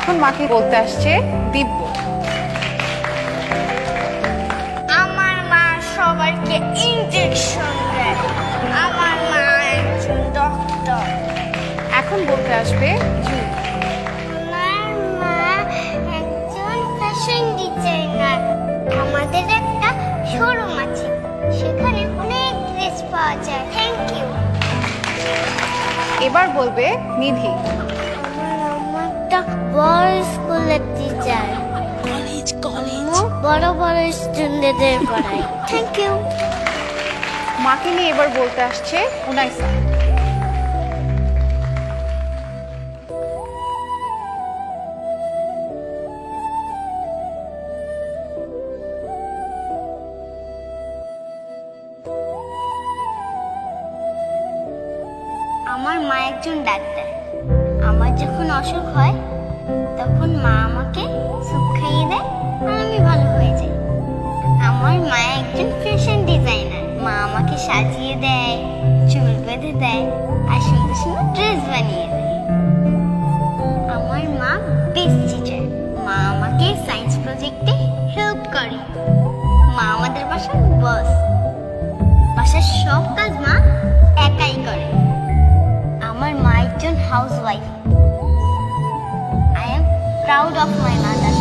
এখন মাকে বলতে আসছে দিব্য। আমার মা সবাইকে ইনজেকশন দেয়। আমার মা একজন ডক্টর। এখন বলতে আসবে জুই। আমার মা একজন ফ্যাশন ডিজাইনার। আমাদের একটা শোরুম আছে, সেখানে অনেক ড্রেস পাওয়া যায়। Thank you. এবার বলবে নিধি। আমার আম্মা একটা বড় স্কুলের টিচার। বড় বড় স্টুডেন্টদের পড়ায়। Thank you. মাকে নিয়ে এবার বলতে আসছে উনাইসা। আমার মা একজন ডাক্তার। আমার যখন অসুখ হয় তখন মা আমাকে স্যুপ খাইয়ে দেয় আর আমি ভালো হয়ে যাই। আমার মা একজন ফ্যাশন ডিজাইনার। মা আমাকে সাজিয়ে দেয়, চুল বেঁধে দেয় আর সুন্দর সুন্দর ড্রেস বানিয়ে দেয়। আমার মা বেস্ট টিচার। মা আমাকে সায়েন্স প্রজেক্টে হেল্প করে। মা আমাদের বাসার বস। বাসার সব কাজ মা একাই করে। আমার মা একজন housewife. I am proud of my mother.